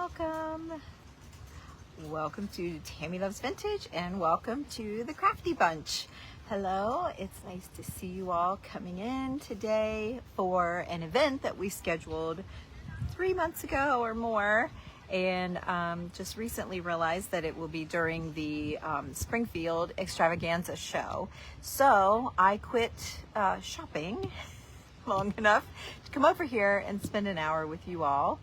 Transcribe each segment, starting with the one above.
welcome. Welcome to Tammy Loves Vintage and welcome to the Crafty Bunch. Hello, it's nice to see you all coming in today for an event that we scheduled 3 months ago or more, and just recently realized that it will be during the Springfield Extravaganza show. So I quit shopping long enough to come over here and spend an hour with you all.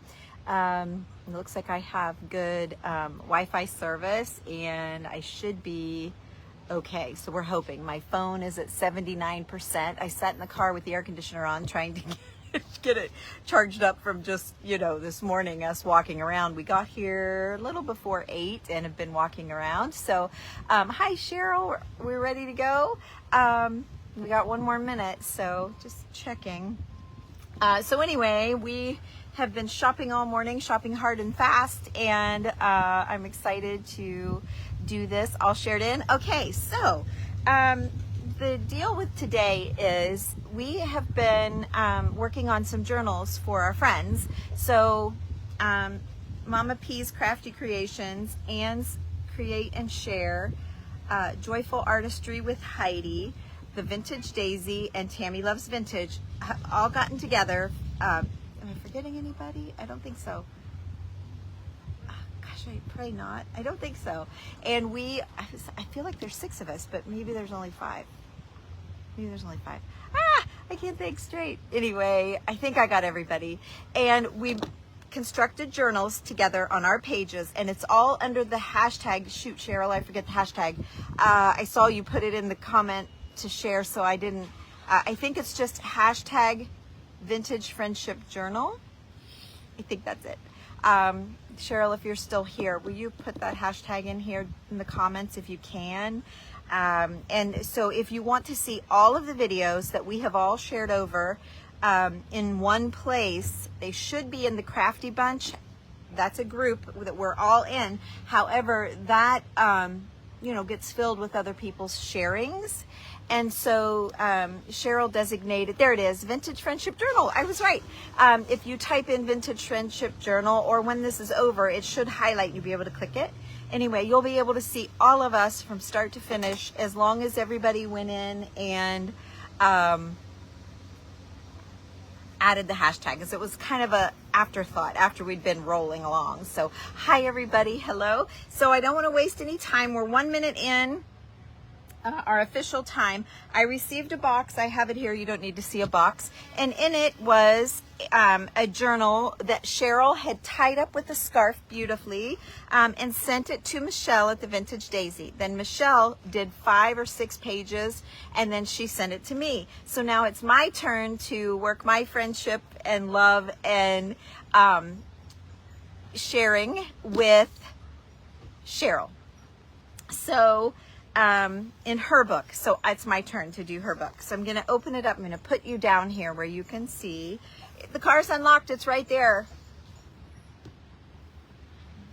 It looks like I have good Wi-Fi service and I should be okay. So we're hoping. My phone is at 79%. I sat in the car with the air conditioner on trying to get it charged up from just, this morning, us walking around. We got here a little before 8 and have been walking around. So, hi Cheryl, we're ready to go. We got 1 more minute, so just checking. So anyway, we have been shopping all morning, shopping hard and fast, and I'm excited to do this. I'll share it in. Okay, so the deal with today is we have been working on some journals for our friends. So Mama P's Crafty Creations, Anne's Create and Share, Joyful Artistry with Heidi, The Vintage Daisy, and Tammy Loves Vintage have all gotten together. Am I forgetting anybody? I don't think so. Gosh, I pray not. I don't think so. And I feel like there's 6 of us, but maybe there's only 5. Maybe there's only 5. I can't think straight. Anyway, I think I got everybody. And we constructed journals together on our pages, and it's all under the hashtag. Shoot, Cheryl, I forget the hashtag. I saw you put it in the comment to share, so I didn't. I think it's just hashtag Vintage Friendship Journal. I think that's it. Cheryl, if you're still here, will you put that hashtag in here in the comments if you can? And so if you want to see all of the videos that we have all shared over in one place, they should be in the Crafty Bunch. That's a group that we're all in. However, that gets filled with other people's sharings. And so Cheryl designated, there it is, Vintage Friendship Journal. I was right. If you type in Vintage Friendship Journal, or when this is over, it should highlight. You'll be able to click it. Anyway, you'll be able to see all of us from start to finish, as long as everybody went in and added the hashtag, because it was kind of a afterthought after we'd been rolling along. So hi everybody, hello. So I don't want to waste any time. We're 1 minute in. Our official time. I received a box. I have it here. You don't need to see a box. And in it was a journal that Cheryl had tied up with a scarf beautifully and sent it to Michelle at the Vintage Daisy. Then Michelle did 5 or 6 pages and then she sent it to me. So now it's my turn to work my friendship and love and sharing with Cheryl. So in her book. So it's my turn to do her book. So I'm going to open it up. I'm going to put you down here where you can see. The car's unlocked. It's right there.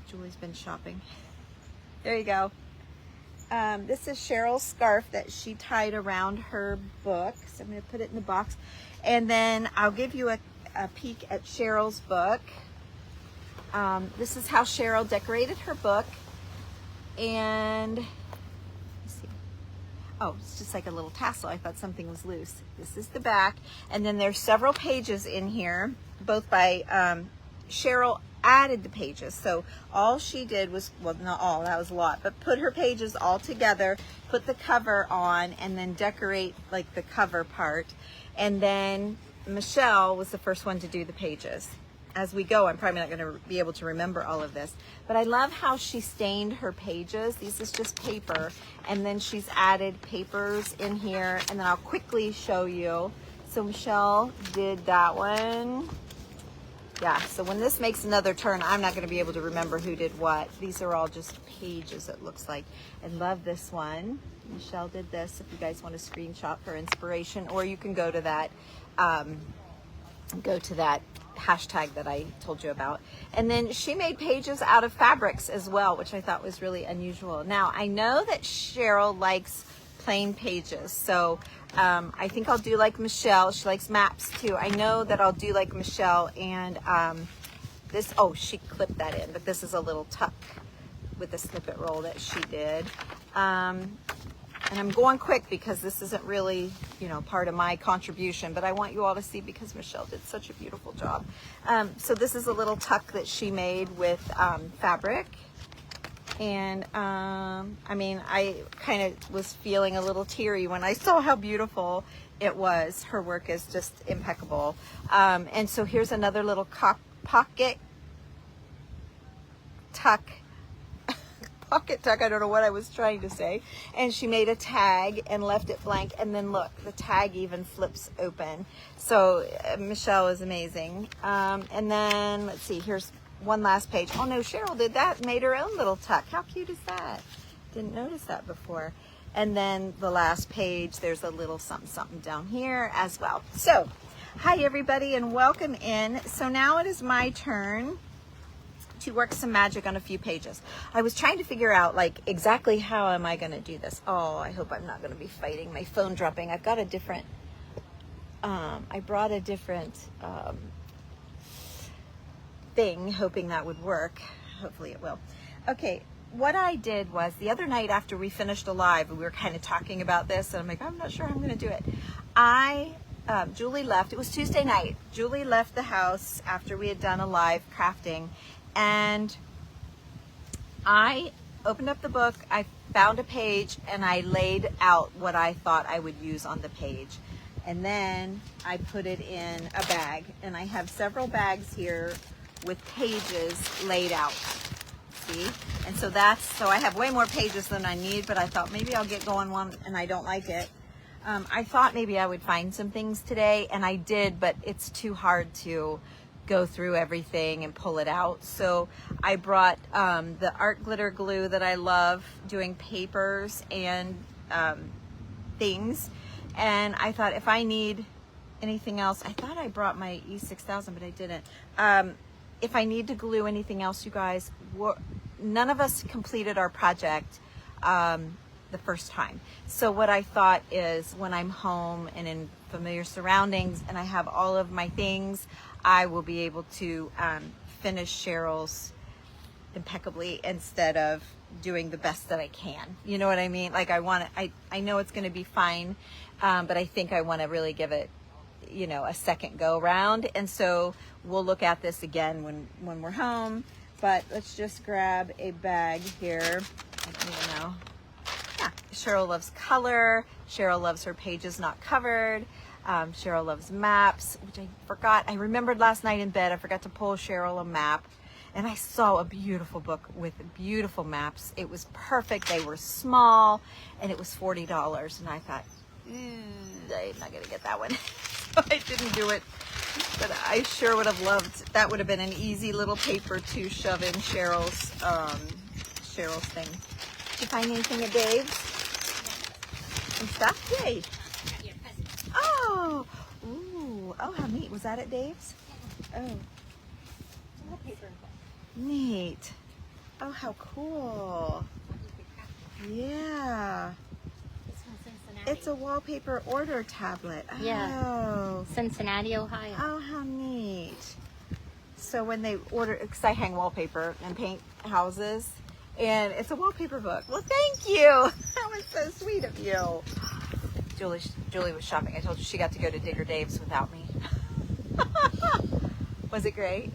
Julie's been shopping. There you go. This is Cheryl's scarf that she tied around her book. So I'm going to put it in the box. And then I'll give you a peek at Cheryl's book. This is how Cheryl decorated her book. And oh, it's just like a little tassel. I thought something was loose. This is the back. And then there's several pages in here, both by Cheryl added the pages. So all she did was, well, not all, that was a lot, but put her pages all together, put the cover on, and then decorate like the cover part. And then Michelle was the first one to do the pages. As we go, I'm probably not going to be able to remember all of this, but I love how she stained her pages. This is just paper, and then she's added papers in here, and then I'll quickly show you. So Michelle did that one. Yeah, so when this makes another turn, I'm not going to be able to remember who did what. These are all just pages, it looks like. I love this one. Michelle did this, if you guys want to screenshot for inspiration, or you can go to that hashtag that I told you about. And then she made pages out of fabrics as well, which I thought was really unusual. Now, I know that Cheryl likes plain pages, so I think I'll do like Michelle. She likes maps too. I know that I'll do like Michelle and this, oh, she clipped that in, but this is a little tuck with the snippet roll that she did. And I'm going quick because this isn't really, you know, part of my contribution, but I want you all to see because Michelle did such a beautiful job. So this is a little tuck that she made with fabric. And I mean, I kind of was feeling a little teary when I saw how beautiful it was. Her work is just impeccable. And so here's another little pocket tuck. Pocket tuck, I don't know what I was trying to say. And she made a tag and left it blank, and then look, the tag even flips open. So Michelle is amazing. And then let's see, here's one last page. Oh no, Cheryl did that, made her own little tuck. How cute is that? Didn't notice that before. And then the last page, there's a little something down here as well. So hi everybody and welcome in. So now it is my turn to work some magic on a few pages. I was trying to figure out like exactly how am I going to do this. Oh, I hope I'm not going to be fighting my phone dropping. I've got a different, I brought a different thing, hoping that would work. Hopefully it will. Okay, what I did was the other night after we finished a live, we were kind of talking about this and I'm like, I'm not sure how I'm going to do it. Julie left, it was Tuesday night. Julie left the house after we had done a live crafting. And I opened up the book, I found a page, and I laid out what I thought I would use on the page. And then I put it in a bag. And I have several bags here with pages laid out. See? And so so I have way more pages than I need, but I thought maybe I'll get going one, and I don't like it. I thought maybe I would find some things today, and I did, but it's too hard to go through everything and pull it out. So I brought the art glitter glue that I love doing papers and things. And I thought if I need anything else, I thought I brought my E6000, but I didn't. If I need to glue anything else, you guys, none of us completed our project the first time. So what I thought is when I'm home and in familiar surroundings and I have all of my things, I will be able to finish Cheryl's impeccably instead of doing the best that I can. You know what I mean? Like I know it's going to be fine, but I think I want to really give it, you know, a second go round. And so we'll look at this again when we're home. But let's just grab a bag here. I don't even know. Yeah, Cheryl loves color. Cheryl loves her pages not covered. Cheryl loves maps, which I forgot. I remembered last night in bed, I forgot to pull Cheryl a map. And I saw a beautiful book with beautiful maps. It was perfect. They were small, and it was $40. And I thought, I'm not going to get that one. So I didn't do it. But I sure would have loved, that would have been an easy little paper to shove in Cheryl's thing. Did you find anything at Dave's? Some stuff? Yay. Oh, ooh, oh, how neat. Was that at Dave's? Oh. Neat. Oh, how cool. Yeah. It's a wallpaper order tablet. Yeah. Oh. Cincinnati, Ohio. Oh, how neat. So when they order, because I hang wallpaper and paint houses, and it's a wallpaper book. Well, thank you. That was so sweet of you. Julie was shopping. I told you she got to go to Digger Dave's without me. Was it great?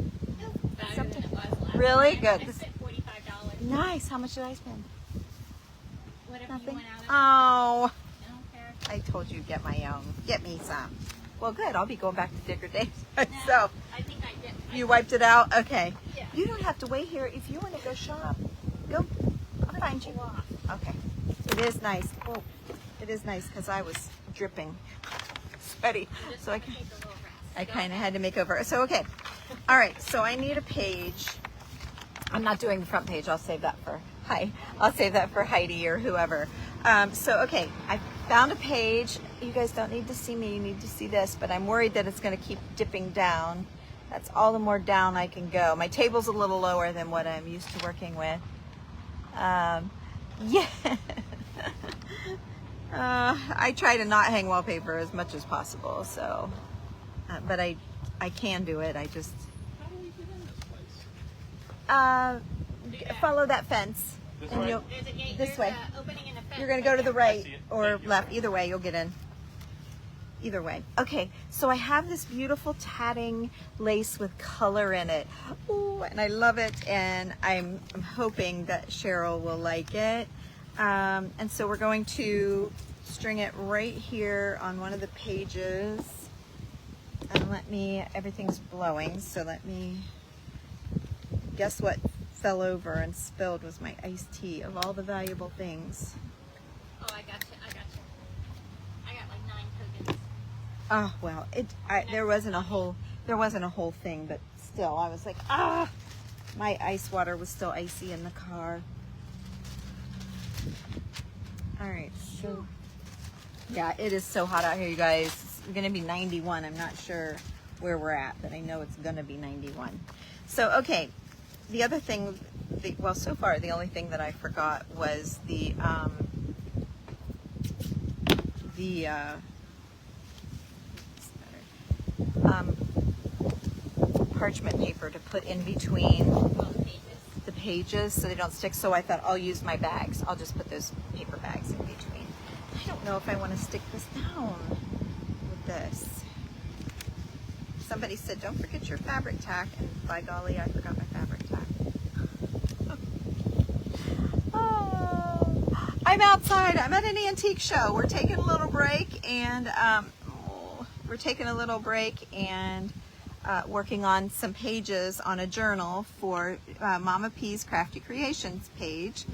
Better than it was last Really? time. Good. I spent $45. Nice. How much did I spend? Whatever Nothing. you went out of. Oh. I don't care. I told you get my own. Get me some. Well, good. I'll be going back to Digger Dave's No, myself. I think I did. You wiped it out? Okay. Yeah. You don't have to wait here. If you want to go shop, go. I'll find you. Okay. It is nice. Oh, it is nice because I was dripping, sweaty. So I kind of had to make over. So, okay. All right. So I need a page. I'm not doing the front page. I'll save that for I'll save that for Heidi or whoever. So, okay. I found a page. You guys don't need to see me. You need to see this. But I'm worried that it's going to keep dipping down. That's all the more down I can go. My table's a little lower than what I'm used to working with. Yeah. I try to not hang wallpaper as much as possible. So, but I can do it. I just. follow that fence. This And way? you'll, There's a gate. this There's way. a opening in a fence. You're going to go to the I right see it. or Thank you. left. Either way, you'll get in. Either way. Okay, so I have this beautiful tatting lace with color in it. Ooh, and I love it, and I'm hoping that Cheryl will like it. And so we're going to string it right here on one of the pages. And everything's blowing, so let me, guess what fell over and spilled was my iced tea of all the valuable things. Oh, I got you. I got you. I got like 9 tokens. Oh, well, there wasn't a whole thing, but still, I was like, my ice water was still icy in the car. All right, so, yeah, it is so hot out here, you guys. It's gonna be 91. I'm not sure where we're at, but I know it's gonna be 91. So, okay, the other thing, well, so far, the only thing that I forgot was the parchment paper to put in between All the pages. the pages so they don't stick. So I thought I'll use my bags. I'll just put those paper bags in between. I don't know if I want to stick this down with this. Somebody said, don't forget your fabric tack. And by golly, I forgot my fabric tack. Oh, I'm outside. I'm at an antique show. We're taking a little break and working on some pages on a journal for Mama P's Crafty Creations page.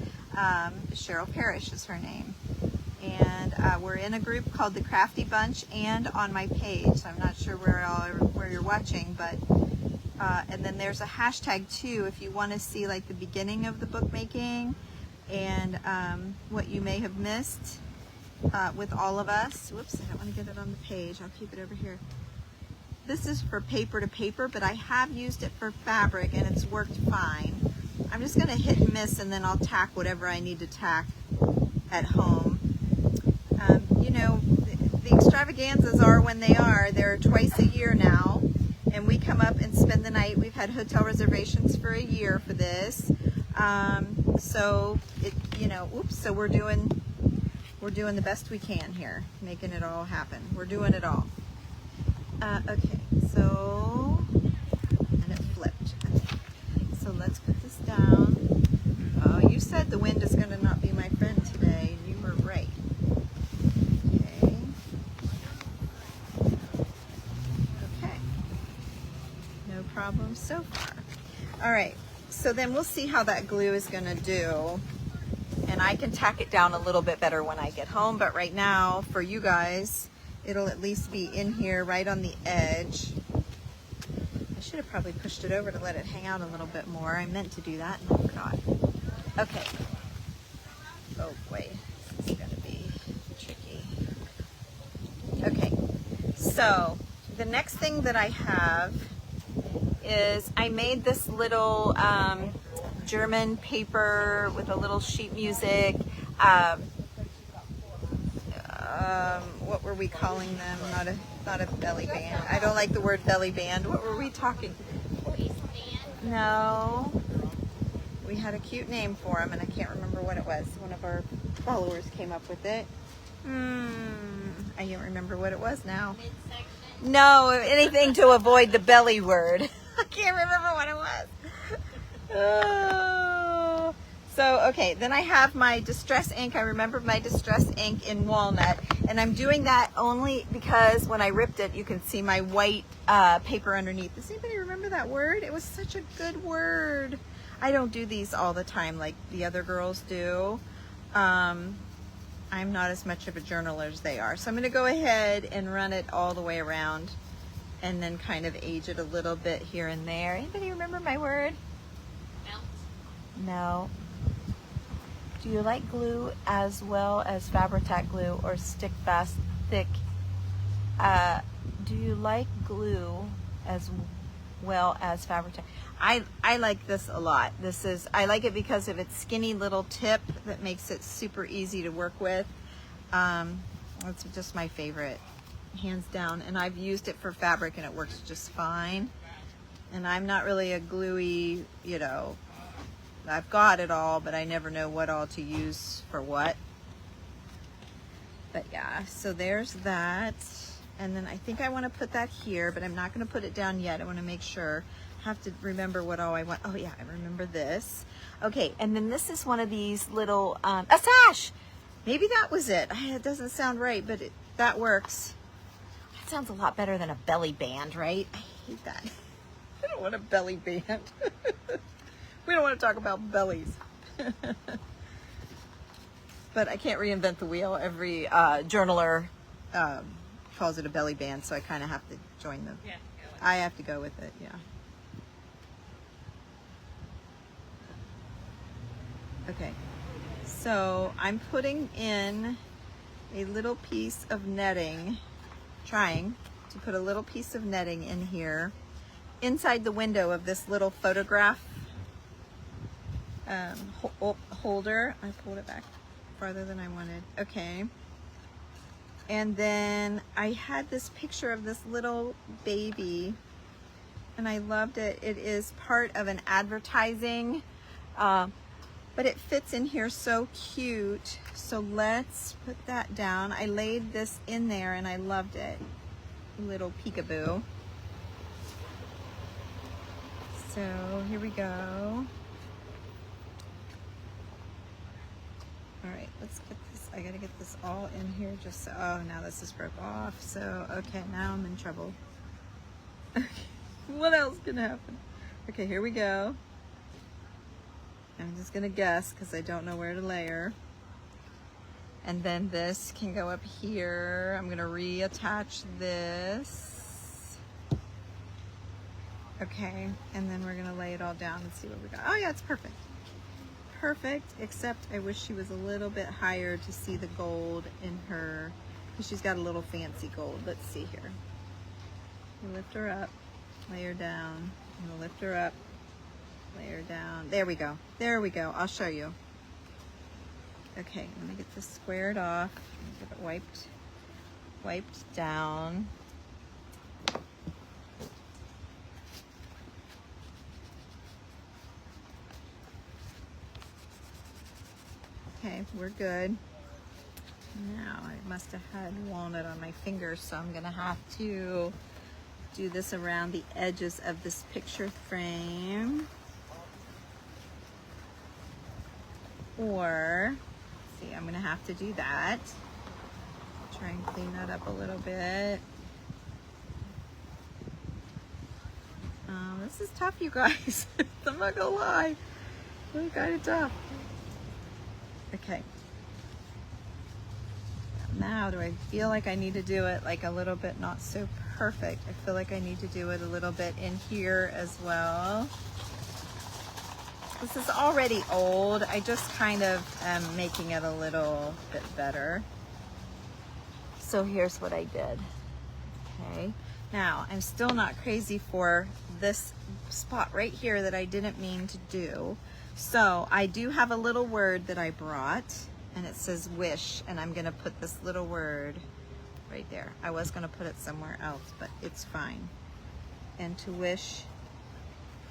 Cheryl Parrish is her name. And we're in a group called the Crafty Bunch and on my page. So I'm not sure where you're watching, but and then there's a hashtag too if you want to see like the beginning of the bookmaking and what you may have missed with all of us. Whoops, I don't want to get it on the page. I'll keep it over here. This is for paper to paper, but I have used it for fabric and it's worked fine. I'm just going to hit and miss and then I'll tack whatever I need to tack at home. You know, the extravaganzas are when they are. They're twice a year now, and we come up and spend the night. We've had hotel reservations for a year for this. So we're doing the best we can here, making it all happen. We're doing it all. Okay, so, and it flipped. So let's put this down. Oh, you said the wind is going to not be my friend today, and you were right. Okay. Okay. No problem so far. All right, so then we'll see how that glue is going to do. And I can tack it down a little bit better when I get home, but right now, for you guys, it'll at least be in here right on the edge. I should have probably pushed it over to let it hang out a little bit more. I meant to do that and I forgot. Okay. Oh boy, this is gonna be tricky. Okay, so the next thing that I have is I made this little German paper with a little sheet music. What were we calling them? Not a belly band. I don't like the word belly band. What were we talking? Waistband. No. We had a cute name for them, and I can't remember what it was. One of our followers came up with it. I can't remember what it was now. Midsection. No, anything to avoid the belly word. I can't remember what it was. Oh. So, okay, then I have my Distress ink. I remember my Distress ink in walnut, and I'm doing that only because when I ripped it, you can see my white paper underneath. Does anybody remember that word? It was such a good word. I don't do these all the time like the other girls do. I'm not as much of a journaler as they are. So I'm going to go ahead and run it all the way around and then kind of age it a little bit here and there. Anybody remember my word? Melt. No. Do you like glue as well as Fabri-Tac glue or stick fast thick? Do you like glue as well as Fabri-Tac? I like this a lot. I like it because of its skinny little tip that makes it super easy to work with. It's just my favorite, hands down. And I've used it for fabric and it works just fine. And I'm not really a gluey, you know, I've got it all, but I never know what all to use for what. But yeah, so there's that. And then I think I want to put that here, but I'm not going to put it down yet. I want to make sure. I have to remember what all I want. Oh yeah, I remember this. Okay, and then this is one of these little, a sash! Maybe that was it. It doesn't sound right, but that works. That sounds a lot better than a belly band, right? I hate that. I don't want a belly band. We don't want to talk about bellies. But I can't reinvent the wheel. Every journaler calls it a belly band, so I kind of have to join them. Yeah. I have to go with it, yeah. Okay, so I'm putting in a little piece of netting, trying to put a little piece of netting in here inside the window of this little photograph holder. I pulled it back farther than I wanted. Okay. And then I had this picture of this little baby and I loved it. It is part of an advertising, but it fits in here so cute. So let's put that down. I laid this in there and I loved it. Little peekaboo. So here we go. All right, let's get this. I gotta get this all in here just so, oh, now this is broke off. So, okay, now I'm in trouble. Okay, what else can happen? Okay, here we go. I'm just gonna guess because I don't know where to layer. And then this can go up here. I'm gonna reattach this. Okay, and then we're gonna lay it all down and see what we got. Oh yeah, it's perfect. Perfect, except I wish she was a little bit higher to see the gold in her, because she's got a little fancy gold. Let's see here. You lift her up, lay her down. I'm gonna lift her up, lay her down. There we go. There we go. I'll show you. Okay, let me get this squared off. Get it wiped down. Okay, we're good. Now, I must have had walnut on my finger, so I'm gonna have to do this around the edges of this picture frame. Or, see, I'm gonna have to do that. Try and clean that up a little bit. This is tough, you guys. I'm not gonna lie. It's kind of tough. Okay. Now, do I feel like I need to do it like a little bit not so perfect? I feel like I need to do it a little bit in here as well. This is already old. I just kind of am making it a little bit better. So here's what I did. Okay. Now, I'm still not crazy for this spot right here that I didn't mean to do. So I do have a little word that I brought, and it says wish, and I'm gonna put this little word right there. I was gonna put it somewhere else, but it's fine. And to wish,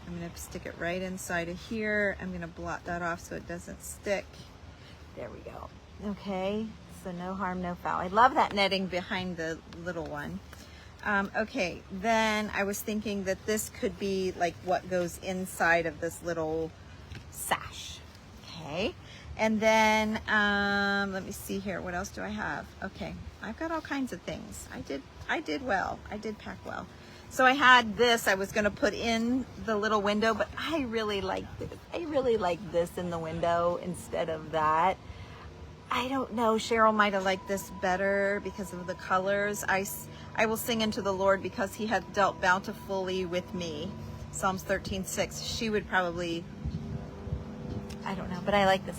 I'm gonna stick it right inside of here. I'm gonna blot that off so it doesn't stick. There we go. Okay, so no harm, no foul. I love that netting behind the little one. Okay, then I was thinking that this could be like what goes inside of this little sash. Okay, and then let me see here. What else do I have? Okay, I've got all kinds of things. I did well. I did pack well. So I had this. I was going to put in the little window, but I really like this. I really like this in the window instead of that. I don't know. Cheryl might have liked this better because of the colors. I will sing unto the Lord because he hath dealt bountifully with me. Psalms 13:6. She would probably, I don't know, but I like this.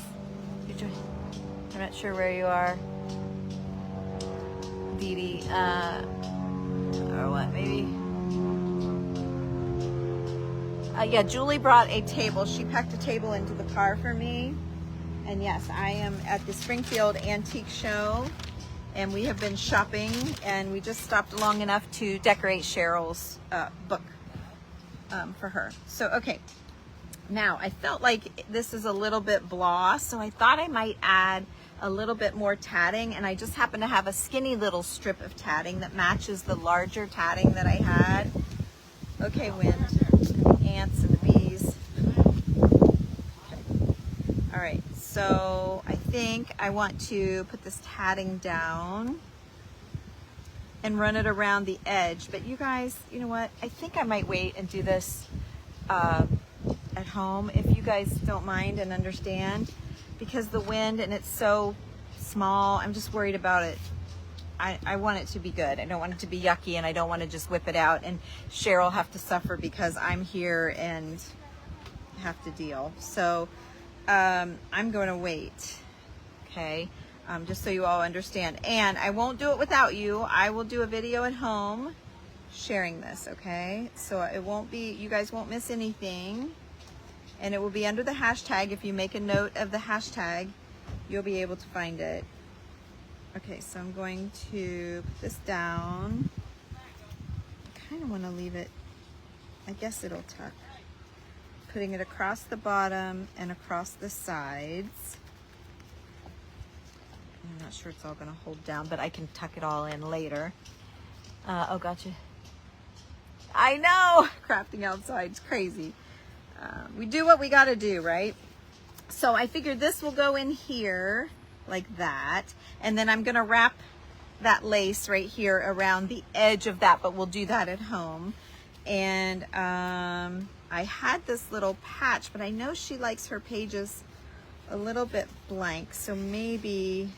I'm not sure where you are, Dee Dee, or what, maybe? Yeah, Julie brought a table. She packed a table into the car for me. And yes, I am at the Springfield Antique Show, and we have been shopping, and we just stopped long enough to decorate Cheryl's book. for her. So, okay. Now, I felt like this is a little bit blah, so I thought I might add a little bit more tatting, and I just happen to have a skinny little strip of tatting that matches the larger tatting that I had. Okay, wind, the ants and the bees. Okay. All right, so I think I want to put this tatting down and run it around the edge. But you guys, you know what? I think I might wait and do this at home, if you guys don't mind and understand, because the wind and it's so small, I'm just worried about it. I want it to be good. I don't want it to be yucky, and I don't want to just whip it out and Cheryl have to suffer because I'm here and have to deal. So I'm going to wait, okay? Just so you all understand. And I won't do it without you. I will do a video at home sharing this, okay? So it won't be, you guys won't miss anything. And it will be under the hashtag. If you make a note of the hashtag, you'll be able to find it. Okay, so I'm going to put this down. I kind of want to leave it, I guess it'll tuck. Putting it across the bottom and across the sides. I'm not sure it's all going to hold down, but I can tuck it all in later. Oh, gotcha. I know! Crafting outside's crazy. We do what we got to do, right? So I figured this will go in here like that. And then I'm going to wrap that lace right here around the edge of that, but we'll do that at home. And I had this little patch, but I know she likes her pages a little bit blank. So maybe,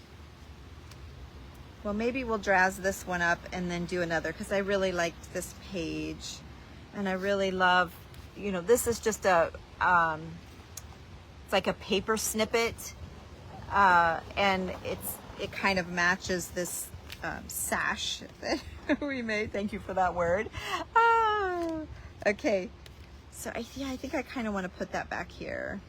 well, maybe we'll dress this one up and then do another, because I really liked this page. And I really love, you know, this is just a, it's like a paper snippet, and it kind of matches this sash that we made. Thank you for that word. Okay, so I think I kind of want to put that back here.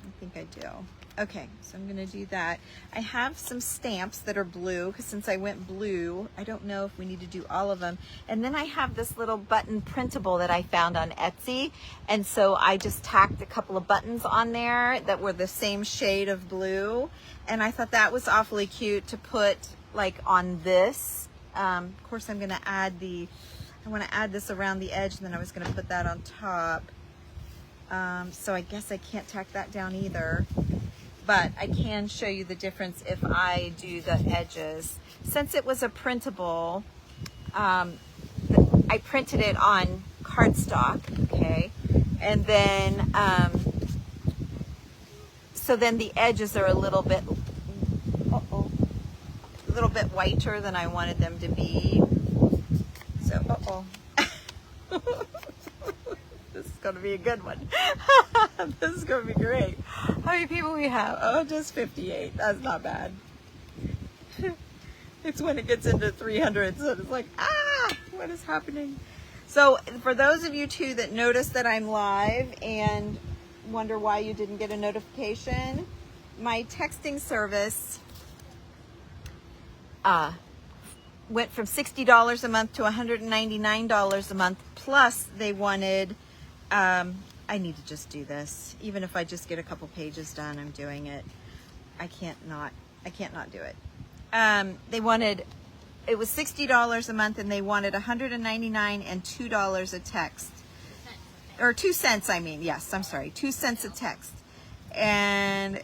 I think I do. Okay, so I'm going to do that. I have some stamps that are blue, because since I went blue, I don't know if we need to do all of them. And then I have this little button printable that I found on Etsy. And so I just tacked a couple of buttons on there that were the same shade of blue. And I thought that was awfully cute to put like on this. Of course, I'm going to add I want to add this around the edge, and then I was going to put that on top. So I guess I can't tack that down either. But I can show you the difference if I do the edges. Since it was a printable, I printed it on cardstock, okay? And then, so then the edges are a little bit, whiter than I wanted them to be. So, this is going to be a good one. This is going to be great. How many people we have? Oh, just 58. That's not bad. It's when it gets into 300, so it's like, what is happening? So for those of you too that notice that I'm live and wonder why you didn't get a notification, my texting service went from $60 a month to $199 a month, plus they wanted, I need to just do this. Even if I just get a couple pages done, I'm doing it. I can't not do it. They wanted, it was $60 a month, and they wanted $199 and $2 a text. Or 2 cents, I mean. Yes, I'm sorry. 2 cents a text. And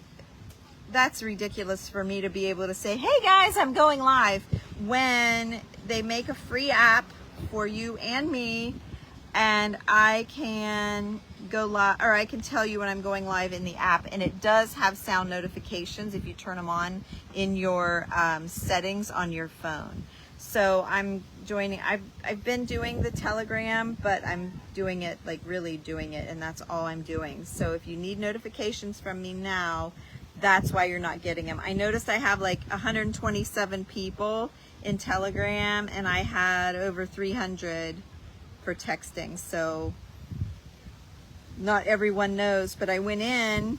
that's ridiculous for me to be able to say, hey guys, I'm going live, when they make a free app for you and me, and I can go live, or I can tell you when I'm going live in the app, and it does have sound notifications if you turn them on in your settings on your phone. So I'm joining, I've been doing the Telegram, but I'm doing it, like really doing it, and that's all I'm doing. So if you need notifications from me now, that's why you're not getting them. I noticed I have like 127 people in Telegram, and I had over 300 for texting. So not everyone knows, but I went in,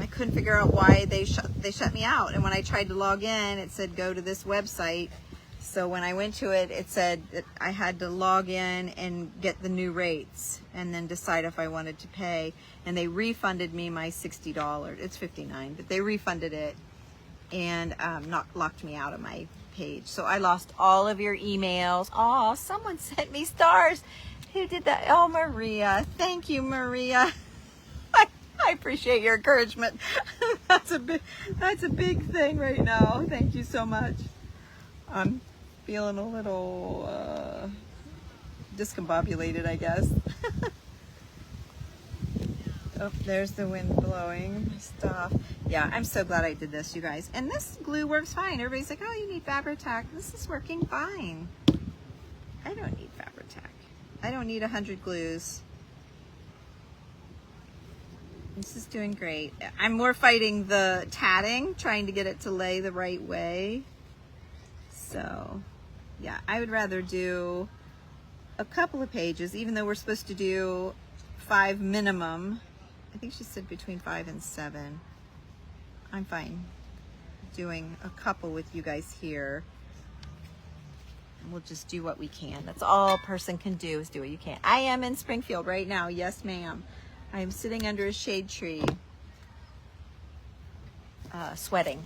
I couldn't figure out why they shut me out. And when I tried to log in, it said go to this website, So when I went to it, it said that I had to log in and get the new rates and then decide if I wanted to pay. And they refunded me my $60. It's $59, but they refunded it and locked me out of my page. So I lost all of your emails. Oh, someone sent me stars. Who did that? Oh, Maria. Thank you, Maria. I appreciate your encouragement. That's a big thing right now. Thank you so much. I'm feeling a little discombobulated, I guess. Oh, there's the wind blowing my stuff. Yeah, I'm so glad I did this, you guys. And this glue works fine. Everybody's like, oh, you need Fabri-Tac. This is working fine. I don't need Fabri-Tac. I don't need 100 glues. This is doing great. I'm more fighting the tatting, trying to get it to lay the right way. So, yeah, I would rather do a couple of pages, even though we're supposed to do 5 minimum. I think she said between 5 and 7. I'm fine doing a couple with you guys here. And we'll just do what we can. That's all a person can do, is do what you can. I am in Springfield right now. Yes, ma'am. I am sitting under a shade tree, sweating.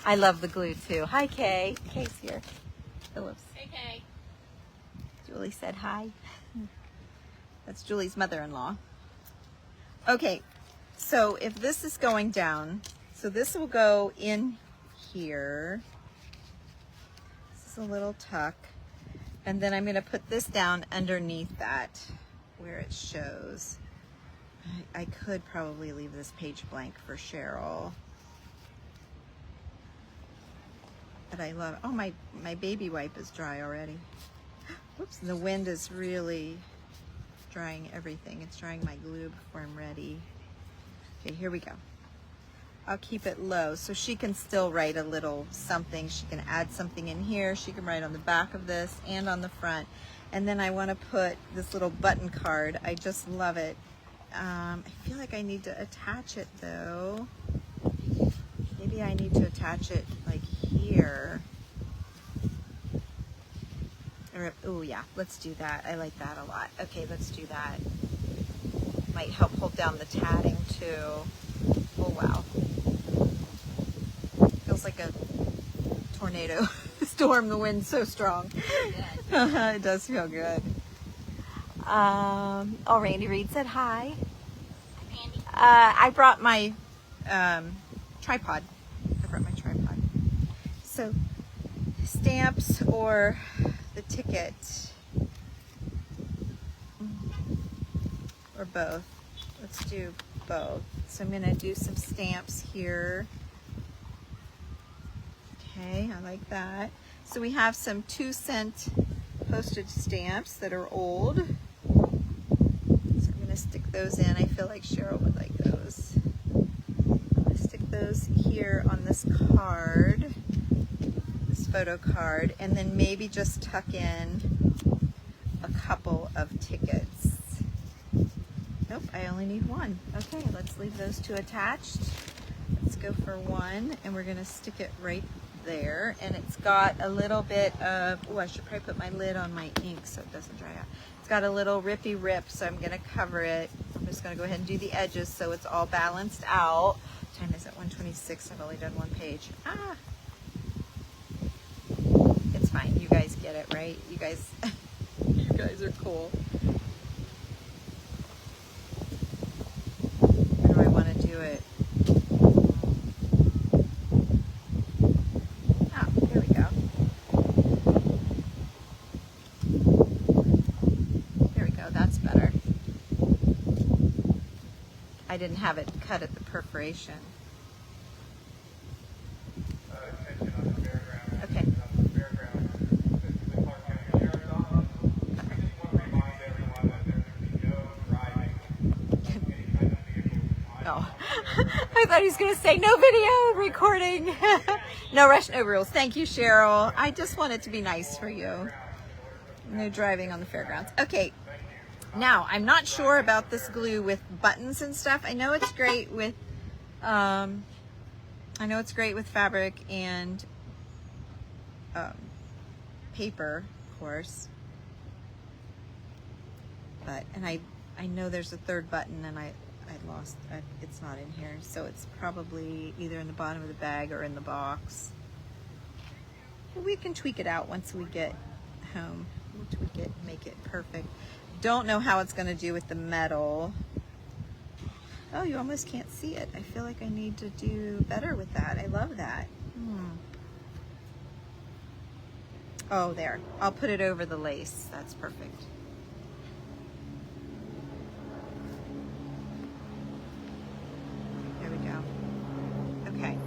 I love the glue too. Hi, Kay. Kay's here. Phillips. Hey, Kay. Julie said hi. That's Julie's mother-in-law. Okay, so if this is going down, so this will go in here. This is a little tuck. And then I'm going to put this down underneath that where it shows. I could probably leave this page blank for Cheryl. But I love, oh, my baby wipe is dry already. Whoops, the wind is really drying everything. It's drying my glue before I'm ready. Okay, here we go. I'll keep it low so she can still write a little something. She can add something in here. She can write on the back of this and on the front. And then I want to put this little button card. I just love it. I feel like I need to attach it though. Maybe I need to attach it like here. Or, oh yeah, let's do that. I like that a lot. Okay, let's do that. Might help hold down the tatting too. Oh wow. Feels like a tornado storm. The wind's so strong. It does feel good. Oh, Randy Reed said hi. Hi, Randy. I brought my tripod. So stamps or the ticket or both. Let's do both. So I'm going to do some stamps here. Okay, I like that. So we have some 2-cent postage stamps that are old. So I'm going to stick those in. I feel like Cheryl would like those. I'm going to stick those here on this card, this photo card, and then maybe just tuck in a couple of tickets. Nope, I only need one. Okay, let's leave those 2 attached. Let's go for 1, and we're going to stick it right there. And it's got a little bit of, oh, I should probably put my lid on my ink so it doesn't dry out. It's got a little rippy rip, so I'm going to cover it. I'm just going to go ahead and do the edges so it's all balanced out. What time is it? 1:26. I've only done 1 page. Ah, it's fine. You guys get it, right? You guys, you guys are cool. Where do I want to do it? Oh, there we go. There we go. That's better. I didn't have it cut at the perforation. Okay. Oh, I thought he was going to say no video recording. No rush, no rules. Thank you, Cheryl. I just want it to be nice for you. No driving on the fairgrounds. Okay. Now, I'm not sure about this glue with buttons and stuff. I know it's great with, fabric and paper, of course. But, and I know there's a third button, and I lost, it's not in here. So it's probably either in the bottom of the bag or in the box. We can tweak it out once we get home. We'll tweak it, make it perfect. Don't know how it's going to do with the metal. Oh, you almost can't see it. I feel like I need to do better with that. I love that. Oh, there. I'll put it over the lace. That's perfect. There we go. Okay.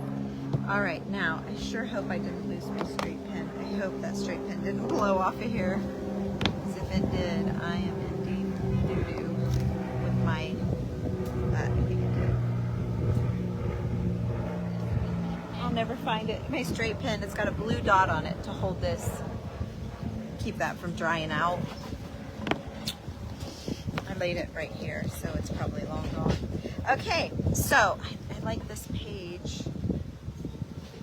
All right, now, I sure hope I didn't lose my straight pen. I hope that straight pen didn't blow off of here. Because if it did, I am in deep doo-doo with my, that, I think it did. I'll never find it. My straight pen, it's got a blue dot on it to hold this. Keep that from drying out. I laid it right here, so it's probably long gone. Okay, so, I like this page.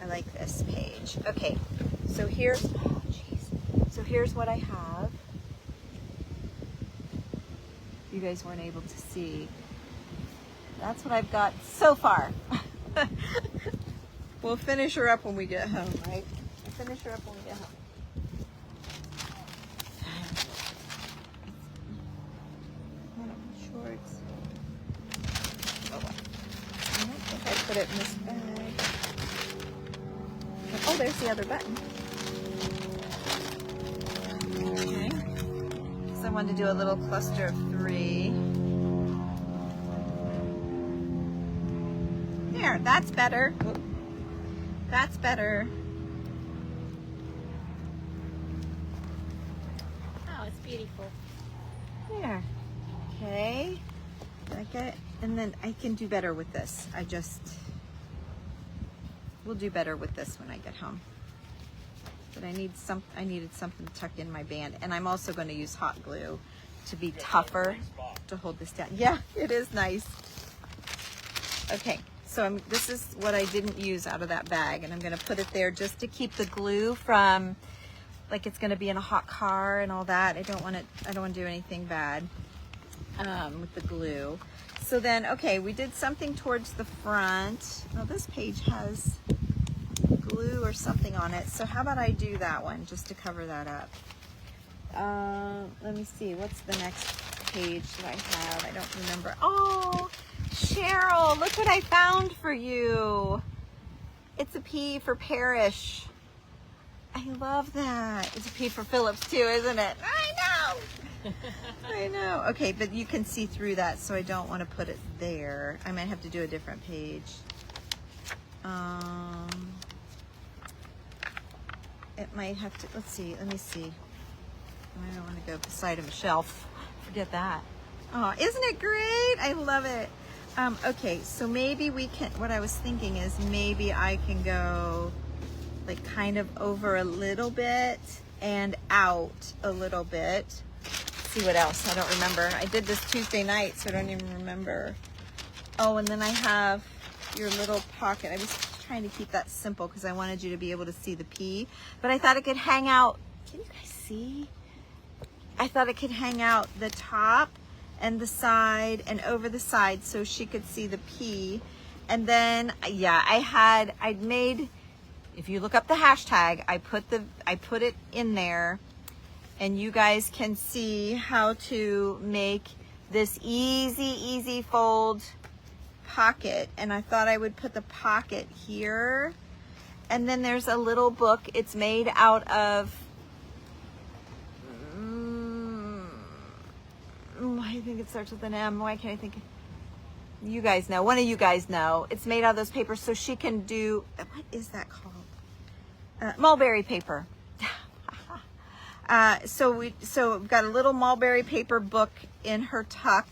I like this page. Okay, so here's, oh geez. So here's what I have. You guys weren't able to see. That's what I've got so far. We'll finish her up when we get home, right? We'll finish her up when we get home. Shorts. Oh, well. I don't think I put it in this bag. Oh, there's the other button. Okay. So I wanted to do a little cluster of 3. There, that's better. Whoop. That's better. Oh, it's beautiful. There. Okay. Like it. And then I can do better with this. We'll do better with this when I get home. But I needed something to tuck in my band. And I'm also going to use hot glue to be tougher to hold this down. Yeah, it is nice. Okay, so this is what I didn't use out of that bag. And I'm going to put it there just to keep the glue from, like it's going to be in a hot car and all that. I don't want to do anything bad with the glue. So then, okay, we did something towards the front. Now this page has glue or something on it. So how about I do that one just to cover that up? Let me see, what's the next page that I have? I don't remember. Oh, Cheryl, look what I found for you. It's a P for Parish. I love that. It's a P for Phillips too, isn't it? I know. I know. Okay, but you can see through that, so I don't want to put it there. I might have to do a different page. It might have to, let's see, let me see. I don't want to go beside a shelf. Forget that. Oh, isn't it great? I love it. Okay, so maybe we can, what I was thinking is maybe I can go like kind of over a little bit and out a little bit. See what else, I don't remember. I did this Tuesday night, so I don't even remember. Oh, and then I have your little pocket. I was trying to keep that simple because I wanted you to be able to see the P, but I thought it could hang out. Can you guys see? I thought it could hang out the top and the side and over the side so she could see the P. And then, yeah, I'd made, if you look up the hashtag, I put it in there, and you guys can see how to make this easy fold pocket. And I thought I would put the pocket here. And then there's a little book. It's made out of, I think it starts with an M. Why can't I think? You guys know. One of you guys know. It's made out of those papers, so she can do, what is that called? Mulberry paper. So we've got a little mulberry paper book in her tuck.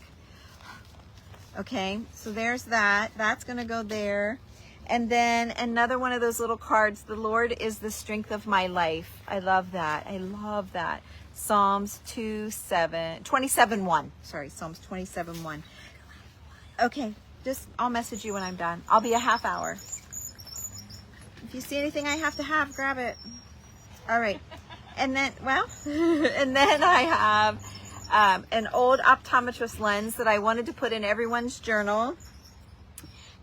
Okay, so there's that. That's going to go there. And then another one of those little cards. The Lord is the strength of my life. I love that. I love that. Psalms 27:1. Sorry, Psalms 27:1. Okay, I'll message you when I'm done. I'll be a half hour. If you see anything I have to have, grab it. All right. And then, well, and then I have an old optometrist lens that I wanted to put in everyone's journal.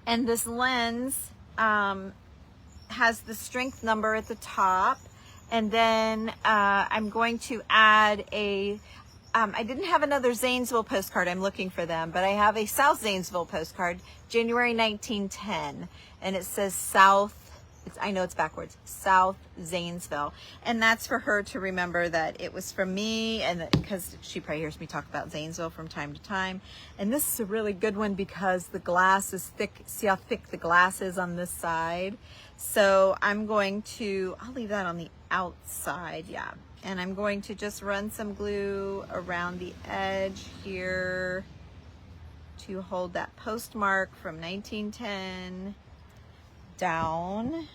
And this lens has the strength number at the top. And then I'm going to add a, I didn't have another Zanesville postcard. I'm looking for them, but I have a South Zanesville postcard, January 1910. And it says South, I know it's backwards, South Zanesville. And that's for her to remember that it was from me, and because she probably hears me talk about Zanesville from time to time. And this is a really good one because the glass is thick. See how thick the glass is on this side? So I'm going to, I'll leave that on the outside, yeah. And I'm going to just run some glue around the edge here to hold that postmark from 1910 down.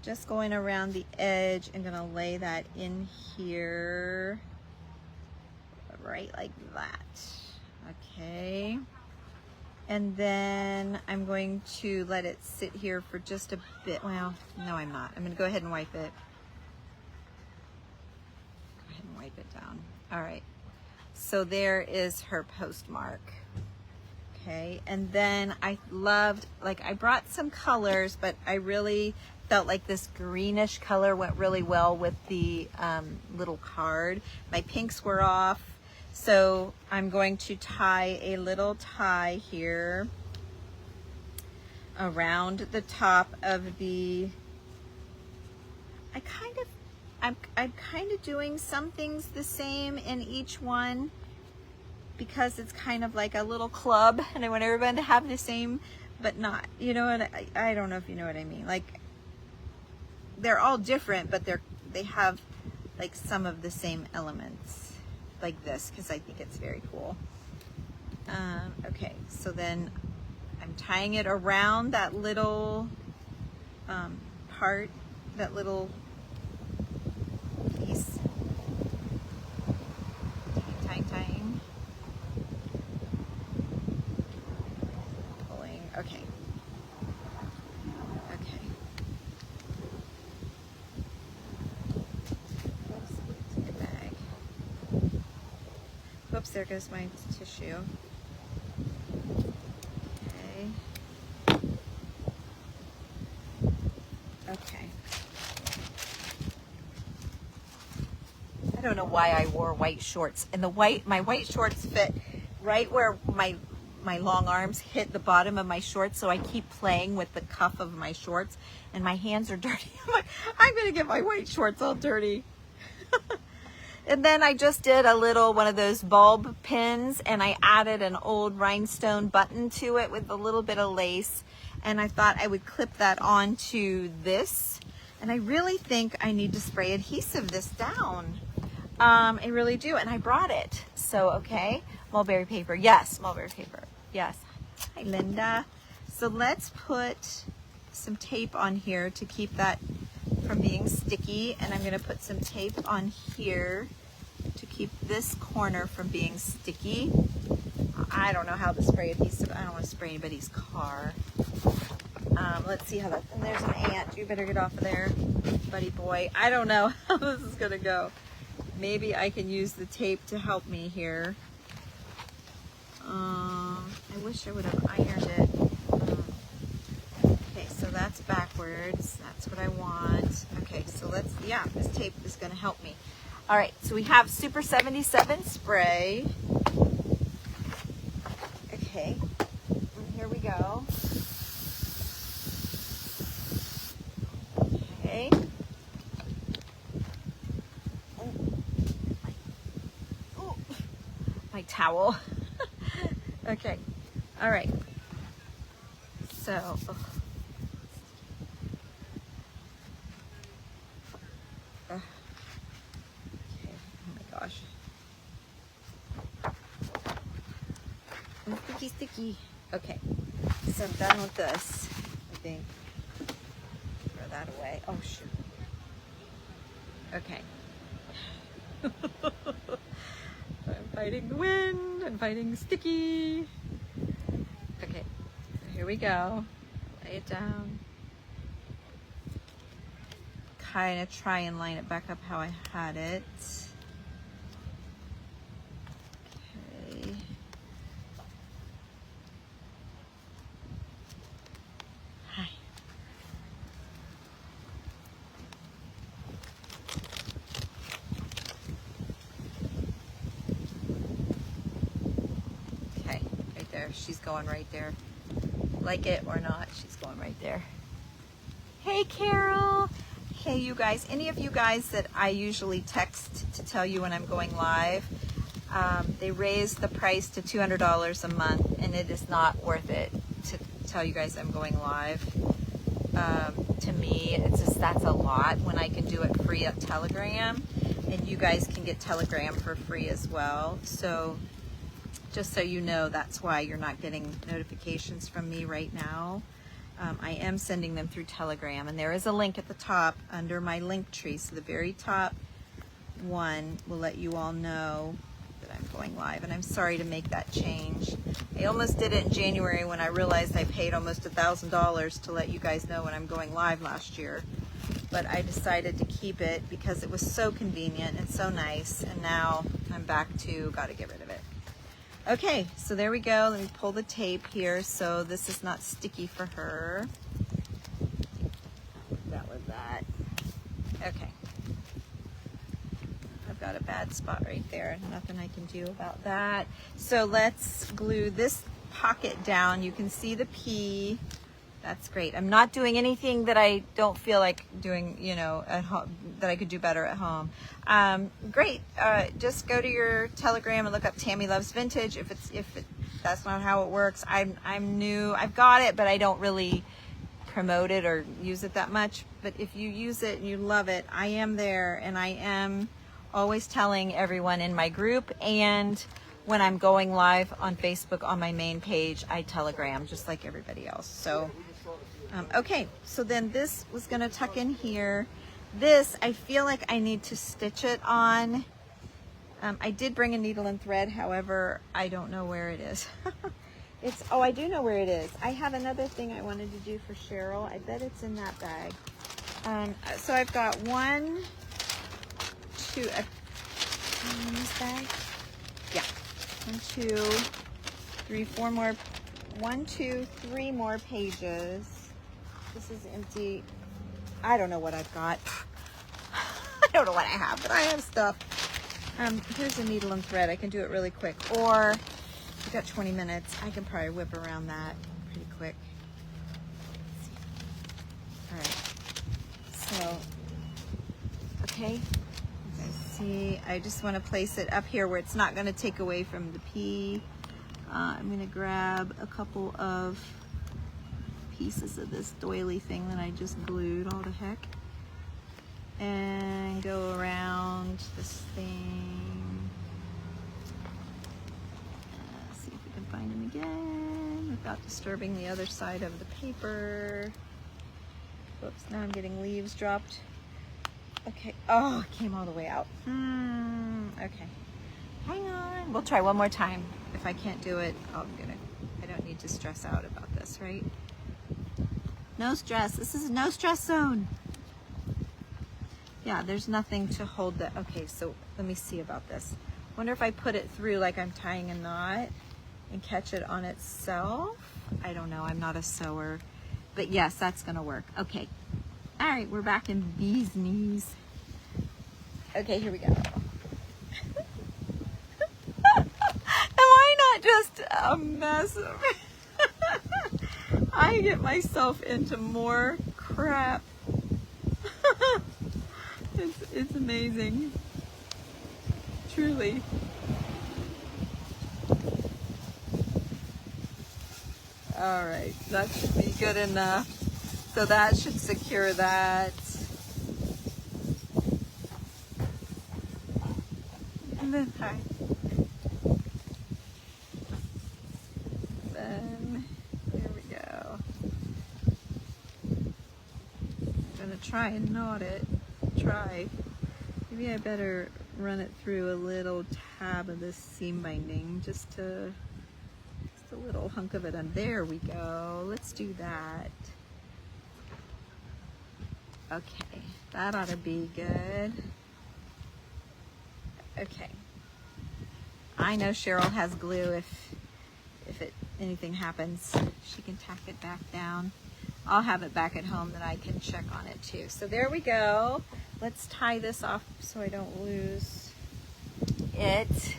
Just going around the edge. I'm gonna lay that in here, right like that. Okay. And then I'm going to let it sit here for just a bit. Well, no, I'm not. I'm gonna go ahead and wipe it. Go ahead and wipe it down. All right. So there is her postmark. Okay, and then I loved, like I brought some colors, but I really felt like this greenish color went really well with the little card. My pinks were off, so I'm going to tie a little tie here around the top of the, I'm kind of doing some things the same in each one, because it's kind of like a little club and I want everyone to have the same, but not, you know, and I don't know if you know what I mean. Like, they're all different, but they have like some of the same elements, like this, because I think it's very cool. Okay, so then I'm tying it around that little part, that little piece. Tying. Okay. Okay. Oops, take a bag. Whoops, there goes my tissue. Okay. Okay. I don't know why I wore white shorts. And my white shorts fit right where my long arms hit the bottom of my shorts, so I keep playing with the cuff of my shorts, and my hands are dirty. I'm like, I'm gonna get my white shorts all dirty. And then I just did a little one of those bulb pins, and I added an old rhinestone button to it with a little bit of lace, and I thought I would clip that onto this. And I really think I need to spray adhesive this down. I really do, and I brought it. So, okay, mulberry paper. Yes, mulberry paper. Yes. Hi, Linda. So let's put some tape on here to keep that from being sticky, and I'm going to put some tape on here to keep this corner from being sticky. I don't know how to spray adhesive. I don't want to spray anybody's car. Let's see how that, and there's an ant. You better get off of there, buddy boy. I don't know how this is going to go. Maybe I can use the tape to help me here. I wish I would have ironed it. Okay, so that's backwards. That's what I want. Okay, so let's, yeah, this tape is going to help me. All right, so we have Super 77 spray. Okay, and here we go. Okay. Oh, my towel. Okay, all right. So, okay, oh my gosh. Sticky, sticky. Okay, so I'm done with this, I think. Throw that away. Oh, shoot. Okay. I'm fighting the wind and fighting sticky. Okay, so here we go. Lay it down. kind of try and line it back up how I had it. Okay. Hi. Okay, right there. She's going right there. Like it or not, she's going right there. Hey, Carol. Hey, you guys. Any of you guys that I usually text to tell you when I'm going live, they raised the price to $200 a month, and it is not worth it to tell you guys I'm going live. To me, it's just, that's a lot when I can do it free at Telegram, and you guys can get Telegram for free as well. So just so you know, that's why you're not getting notifications from me right now. I am sending them through Telegram, and there is a link at the top under my link tree. So the very top one will let you all know that I'm going live, and I'm sorry to make that change. I almost did it in January when I realized I paid almost $1,000 to let you guys know when I'm going live last year, but I decided to keep it because it was so convenient and so nice, and now I'm back to gotta get rid of it. Okay, so there we go. Let me pull the tape here so this is not sticky for her. That was that. Okay. I've got a bad spot right there. Nothing I can do about that. So let's glue this pocket down. You can see the P. That's great. I'm not doing anything that I don't feel like doing, you know, at home, that I could do better at home. Great. Just go to your Telegram and look up Tammy Loves Vintage. If that's not how it works, I'm new. I've got it, but I don't really promote it or use it that much. But if you use it and you love it, I am there, and I am always telling everyone in my group, and when I'm going live on Facebook on my main page, I Telegram just like everybody else. So okay, so then this was gonna tuck in here. This, I feel like I need to stitch it on. I did bring a needle and thread, however, I don't know where it is. Oh, I do know where it is. I have another thing I wanted to do for Cheryl. I bet it's in that bag. So I've got one, two, in this bag? Yeah, 1, 2, 3, 4 more, 1, 2, 3 more pages. This is empty. I don't know what I've got. I don't know what I have, but I have stuff. Here's a needle and thread. I can do it really quick. Or, we've got 20 minutes. I can probably whip around that pretty quick. All right. So, okay. You guys see, I just want to place it up here where it's not going to take away from the P. I'm going to grab a couple of pieces of this doily thing that I just glued all the heck, and go around this thing. See if we can find them again without disturbing the other side of the paper. Whoops, now I'm getting leaves dropped. Okay, oh, it came all the way out. Okay, hang on. We'll try one more time. If I can't do it, I don't need to stress out about this, right? No stress. This is a no stress zone. Yeah, there's nothing to hold that. Okay, so let me see about this. Wonder if I put it through like I'm tying a knot and catch it on itself. I don't know. I'm not a sewer. But yes, that's going to work. Okay. All right, we're back in bee's knees. Okay, here we go. Am I not just a mess of I get myself into more crap. It's amazing. Truly. All right, that should be good enough. So that should secure that. And then, then there we go. I'm gonna try and knot it. Maybe I better run it through a little tab of this seam binding, just a little hunk of it, and there we go. Let's do that. Okay. That ought to be good. Okay. I know Cheryl has glue if anything happens. She can tack it back down. I'll have it back at home that I can check on it too. So there we go. Let's tie this off so I don't lose it.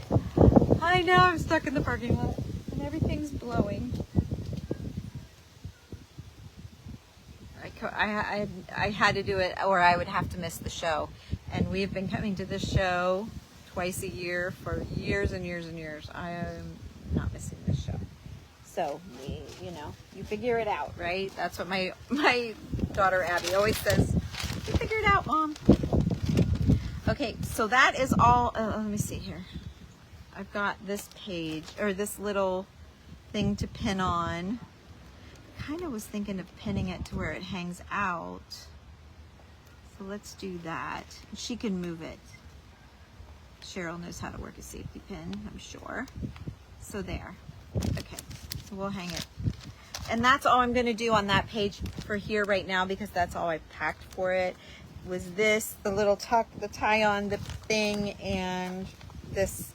I know I'm stuck in the parking lot and everything's blowing. I had to do it or I would have to miss the show. And we've been coming to this show twice a year for years and years and years. I am not missing this show. So, you figure it out, right? That's what my daughter Abby always says. You figure it out, Mom. Okay, so that is all. Let me see here. I've got this page, or this little thing to pin on. Kind of was thinking of pinning it to where it hangs out. So let's do that. She can move it. Cheryl knows how to work a safety pin, I'm sure. So there. Okay, so we'll hang it. And that's all I'm going to do on that page for here right now, because that's all I packed for it. Was this, the little tuck, the tie on the thing, and this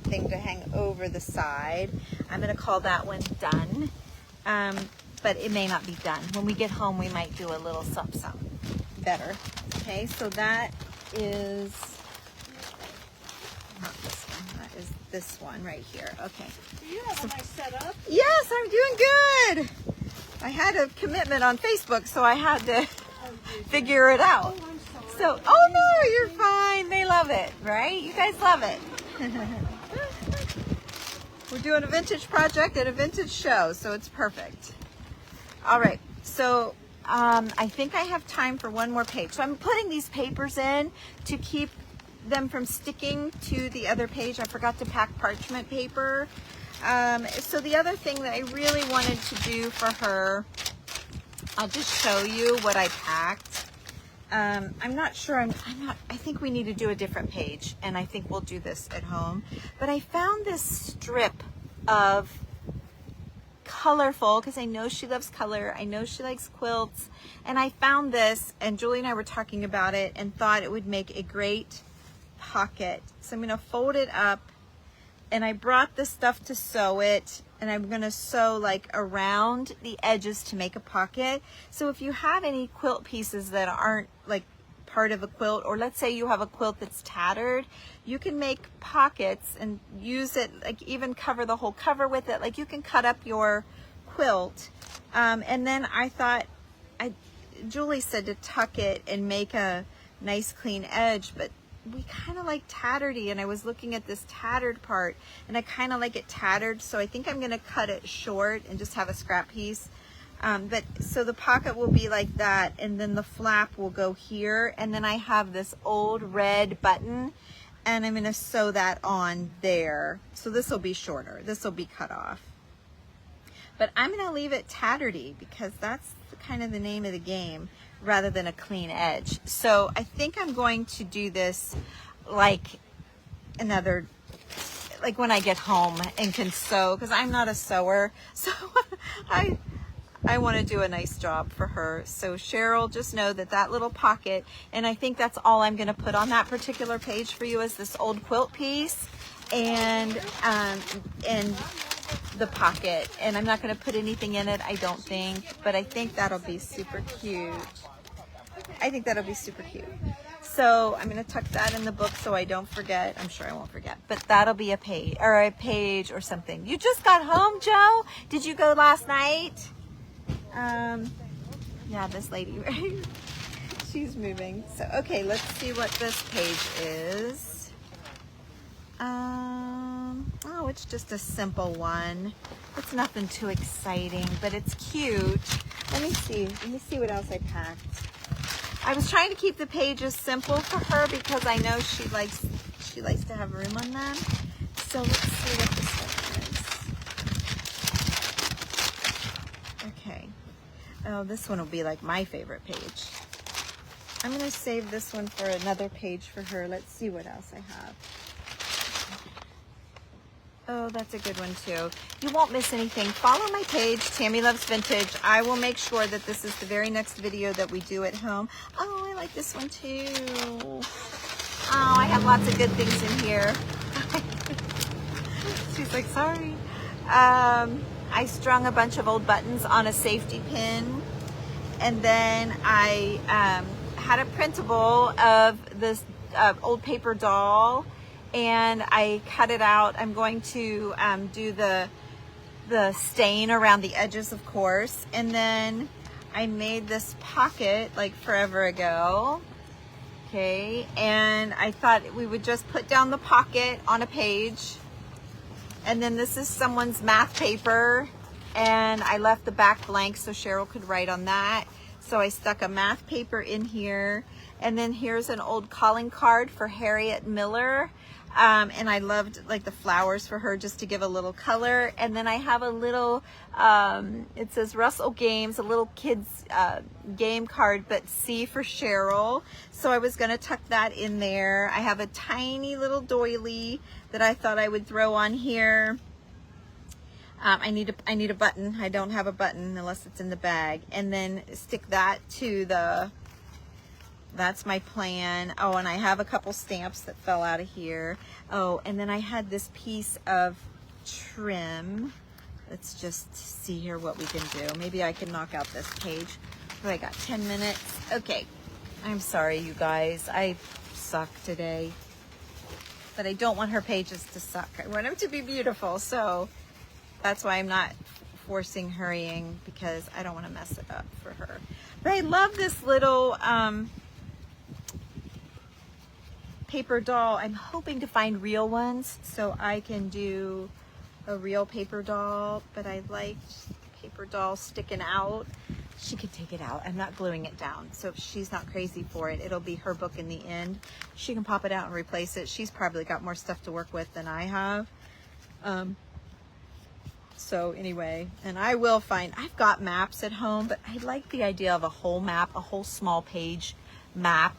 thing to hang over the side. I'm going to call that one done. But it may not be done. When we get home, we might do a little something better. Okay, so that is not this one. That is this one right here. Okay. You have a nice setup. Yes, I'm doing good. I had a commitment on Facebook, so I had to figure it out. Oh, I'm sorry. So, oh no, you're fine. They love it, right? You guys love it. We're doing a vintage project at a vintage show, so it's perfect. All right, so I think I have time for one more page. So I'm putting these papers in to keep them from sticking to the other page. I forgot to pack parchment paper. So the other thing that I really wanted to do for her, I'll just show you what I packed. I'm not sure, I think we need to do a different page, and I think we'll do this at home. But I found this strip of colorful, because I know she loves color, I know she likes quilts, and I found this, and Julie and I were talking about it and thought it would make a great pocket. So I'm going to fold it up, and I brought the stuff to sew it, and I'm going to sew like around the edges to make a pocket. So if you have any quilt pieces that aren't like part of a quilt, or let's say you have a quilt that's tattered, you can make pockets and use it, like even cover the whole cover with it. Like you can cut up your quilt. And then I thought, Julie said to tuck it and make a nice clean edge, but we kind of like tatteredy, and I was looking at this tattered part, and I kind of like it tattered, so I think I'm going to cut it short and just have a scrap piece. But so the pocket will be like that, and then the flap will go here, and then I have this old red button, and I'm going to sew that on there. So this will be shorter. This will be cut off. But I'm going to leave it tatteredy because that's kind of the name of the game, rather than a clean edge. So I think I'm going to do this like like when I get home and can sew, because I'm not a sewer. So I want to do a nice job for her. So Cheryl, just know that that little pocket, and I think that's all I'm going to put on that particular page for you, is this old quilt piece and the pocket. And I'm not going to put anything in it, I don't think, but I think that'll be super cute. I think that'll be super cute. So I'm going to tuck that in the book so I don't forget. I'm sure I won't forget, but that'll be a page or something. You just got home, Joe? Did you go last night? Yeah, this lady, right? She's moving. So, okay, let's see what this page is. Oh, it's just a simple one. It's nothing too exciting, but it's cute. Let me see what else I packed. I was trying to keep the pages simple for her because I know she likes to have room on them. So let's see what this one is. Okay. Oh, this one will be like my favorite page. I'm going to save this one for another page for her. Let's see what else I have. Oh, that's a good one too. You won't miss anything. Follow my page, Tammy Loves Vintage. I will make sure that this is the very next video that we do at home. Oh, I like this one too. Oh, I have lots of good things in here. She's like, sorry. I strung a bunch of old buttons on a safety pin. And then I had a printable of this old paper doll, and I cut it out. I'm going to do the stain around the edges, of course. And then I made this pocket like forever ago. Okay, and I thought we would just put down the pocket on a page. And then this is someone's math paper, and I left the back blank so Cheryl could write on that. So I stuck a math paper in here. And then here's an old calling card for Harriet Miller. And I loved like the flowers for her just to give a little color. And then I have a little, it says Russell Games, a little kids game card, but C for Cheryl. So I was gonna tuck that in there. I have a tiny little doily that I thought I would throw on here. I need a button. I don't have a button unless it's in the bag. And then stick that to the, that's my plan. Oh, and I have a couple stamps that fell out of here. Oh, and then I had this piece of trim. Let's just see here what we can do. Maybe I can knock out this page. Oh, I got 10 minutes. Okay, I'm sorry, you guys. I suck today. But I don't want her pages to suck. I want them to be beautiful, so that's why I'm not forcing hurrying, because I don't want to mess it up for her. But I love this little paper doll. I'm hoping to find real ones so I can do a real paper doll, but I liked paper doll sticking out. She could take it out. I'm not gluing it down, so if she's not crazy for it, it'll be her book in the end. She can pop it out and replace it. She's probably got more stuff to work with than I have. So anyway, and I will find, I've got maps at home, but I like the idea of a whole map, a whole small page map.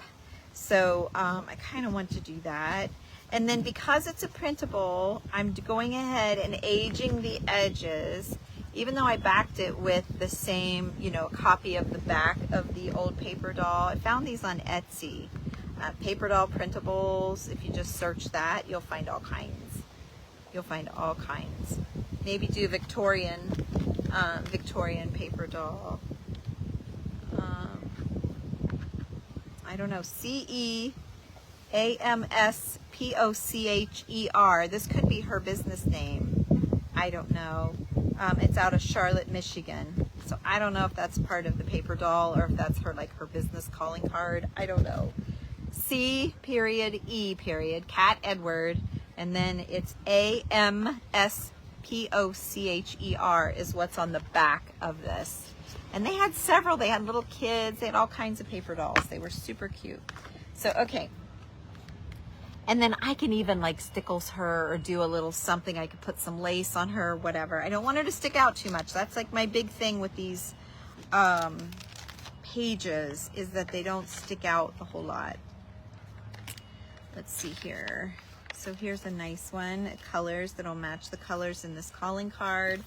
So I kind of want to do that. And then because it's a printable, I'm going ahead and aging the edges, even though I backed it with the same, you know, copy of the back of the old paper doll. I found these on Etsy. Paper doll printables. If you just search that, you'll find all kinds. You'll find all kinds. Maybe do Victorian paper doll. I don't know, CEAMSPOCHER. This could be her business name. I don't know. It's out of Charlotte, Michigan. So I don't know if that's part of the paper doll or if that's her, like, her business calling card. I don't know. C period E period, Cat Edward, and then it's AMSPOCHER is what's on the back of this. And they had several. They had little kids. They had all kinds of paper dolls. They were super cute. So, okay. And then I can even like stickles her or do a little something. I could put some lace on her, whatever. I don't want her to stick out too much. That's like my big thing with these pages, is that they don't stick out a whole lot. Let's see here. So here's a nice one. Colors that'll match the colors in this calling card.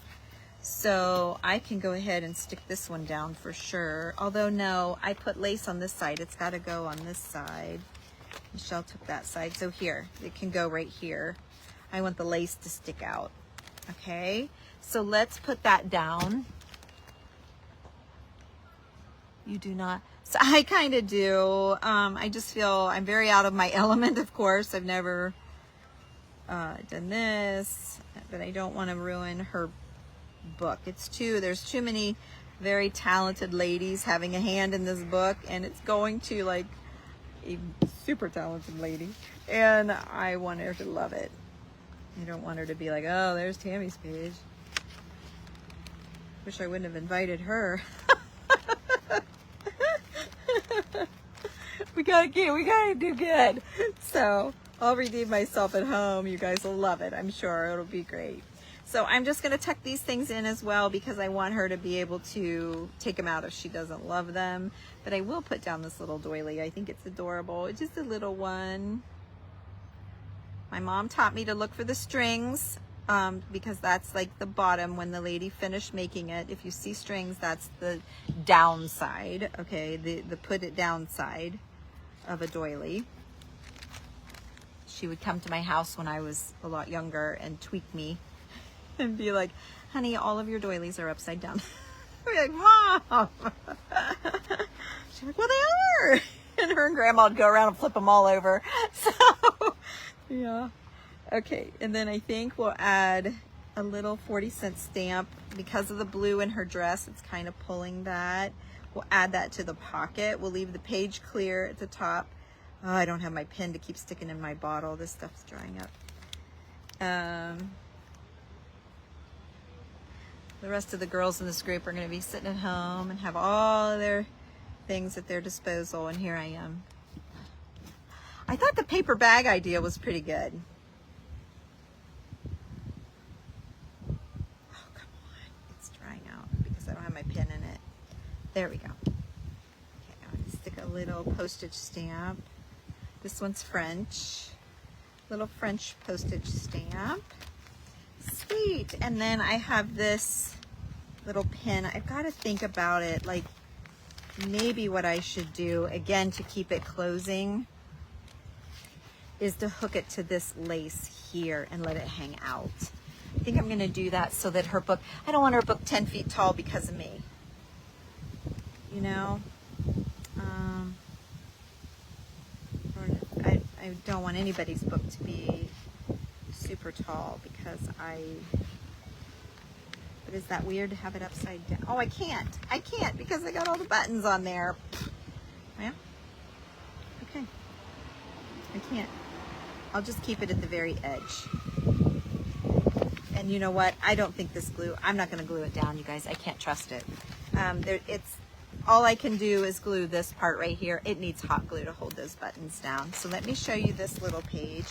So I can go ahead and stick this one down for sure. Although no, I put lace on this side. It's got to go on this side. Michelle took that side. So here, it can go right here. I want the lace to stick out. Okay, so let's put that down. You do not. So I kind of do. I just feel I'm very out of my element, of course. I've never done this, but I don't want to ruin her book. There's too many very talented ladies having a hand in this book, and it's going to like a super talented lady, and I want her to love it. I don't want her to be like, oh, there's Tammy's page. Wish I wouldn't have invited her. we gotta do good. So I'll redeem myself at home. You guys will love it. I'm sure it'll be great. So I'm just going to tuck these things in as well, because I want her to be able to take them out if she doesn't love them. But I will put down this little doily. I think it's adorable. It's just a little one. My mom taught me to look for the strings, because that's like the bottom when the lady finished making it. If you see strings, that's the downside. Okay, the put it down side. of a doily. She would come to my house when I was a lot younger and tweak me and be like, honey, all of your doilies are upside down. I'd be like, Mom! She's like, well, they are! And her and Grandma would go around and flip them all over. So, yeah. Okay, and then I think we'll add a little 40-cent stamp. Because of the blue in her dress, it's kind of pulling that. We'll add that to the pocket. We'll leave the page clear at the top. Oh, I don't have my pen to keep sticking in my bottle. This stuff's drying up. The rest of the girls in this group are going to be sitting at home and have all of their things at their disposal, and here I am. I thought the paper bag idea was pretty good. Oh, come on. It's drying out because I don't have my pen in it. There we go. Okay, I'm going to stick a little postage stamp. This one's French. Little French postage stamp. Sweet. And then I have this little pin. I've got to think about it. Like, maybe what I should do, again, to keep it closing, is to hook it to this lace here and let it hang out. I think I'm going to do that so that her book, I don't want her book 10 feet tall because of me. You know? I don't want anybody's book to be super tall because but is that weird to have it upside down? Oh, I can't because I got all the buttons on there. Yeah. Okay. I can't. I'll just keep it at the very edge. And you know what? I don't think this glue, I'm not going to glue it down, you guys. I can't trust it. All I can do is glue this part right here. It needs hot glue to hold those buttons down. So let me show you this little page.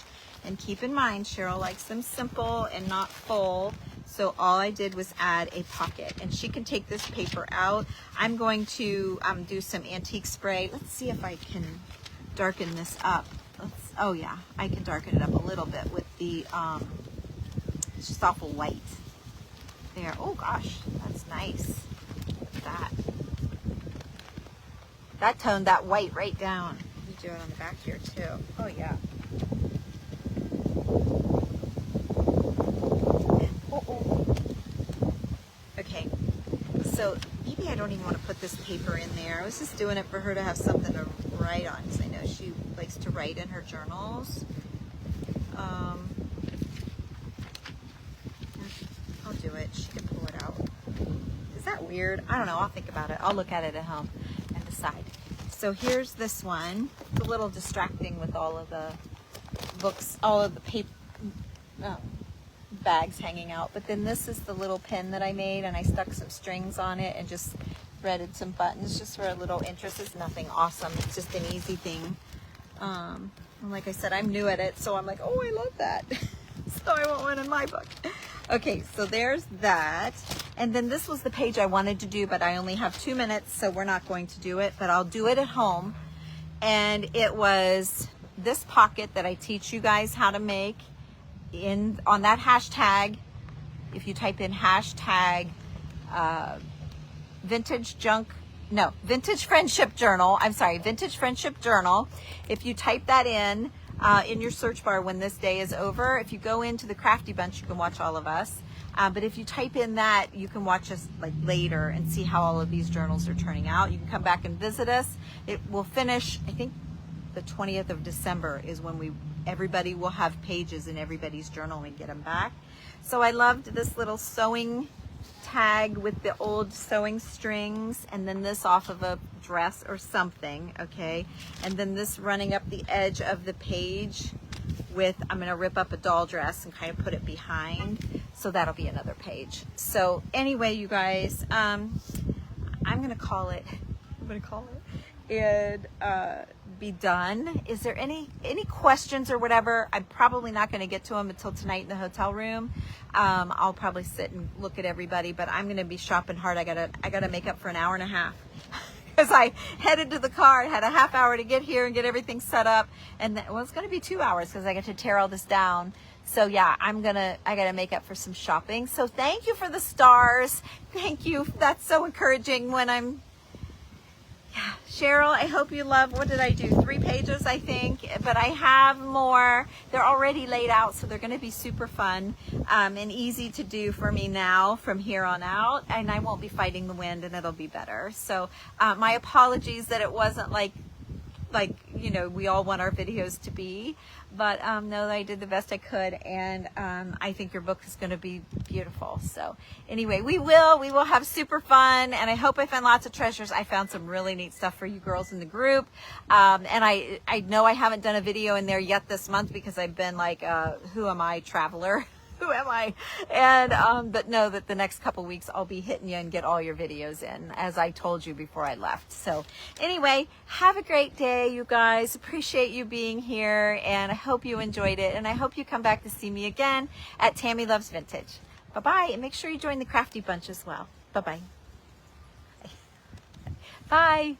And keep in mind, Cheryl likes them simple and not full. So all I did was add a pocket. And she can take this paper out. I'm going to do some antique spray. Let's see if I can darken this up. Oh yeah, I can darken it up a little bit with the, it's just awful white. There, oh gosh, that's nice. Look at that. That toned that white right down. You do it on the back here too. Oh yeah. Okay, so maybe I don't even want to put this paper in there. I was just doing it for her to have something to write on because I know she likes to write in her journals. I'll do it. She can pull it out. Is that weird? I don't know. I'll think about it. I'll look at it at home and decide. So here's this one. It's a little distracting with all of the books, all of the paper bags hanging out. But then this is the little pin that I made, and I stuck some strings on it and just threaded some buttons just for a little interest. It's nothing awesome. It's just an easy thing. And like I said, I'm new at it, so I'm like, oh, I love that. So I want one in my book. Okay, so there's that. And then this was the page I wanted to do, but I only have 2 minutes, so we're not going to do it, but I'll do it at home. And it was this pocket that I teach you guys how to make on that hashtag. If you type in hashtag vintage friendship journal. I'm sorry, vintage friendship journal. If you type that in your search bar when this day is over, if you go into the Crafty Bunch, you can watch all of us. But if you type in that, you can watch us like later and see how all of these journals are turning out. You can come back and visit us. It will finish, I think the 20th of December is when everybody will have pages in everybody's journal and get them back. So I loved this little sewing tag with the old sewing strings, and then this off of a dress or something, okay? And then this running up the edge of the page with, I'm going to rip up a doll dress and kind of put it behind. So that'll be another page. So anyway, you guys, I'm going to call it and be done. Is there any questions or whatever? I'm probably not going to get to them until tonight in the hotel room. I'll probably sit and look at everybody, but I'm going to be shopping hard. I gotta make up for an hour and a half because I headed to the car and had a half hour to get here and get everything set up, and then, well, it's going to be 2 hours because I get to tear all this down. So yeah, I gotta make up for some shopping. So thank you for the stars. Thank you. That's so encouraging when I'm Yeah, Cheryl, I hope you love, what did I do? 3 pages, I think, but I have more. They're already laid out, so they're going to be super fun and easy to do for me now from here on out, and I won't be fighting the wind, and it'll be better. So my apologies that it wasn't like you know, we all want our videos to be, but no, I did the best I could, and I think your book is going to be beautiful. So anyway, we will have super fun, and I hope I found lots of treasures. I found some really neat stuff for you girls in the group, and I know I haven't done a video in there yet this month because I've been like, who am I, traveler? Who am I? And but know that the next couple weeks I'll be hitting you and get all your videos in, as I told you before I left. So anyway, have a great day, you guys. Appreciate you being here, and I hope you enjoyed it, and I hope you come back to see me again at Tammy Loves Vintage. Bye-bye, and make sure you join the Crafty Bunch as well. Bye-bye. Bye.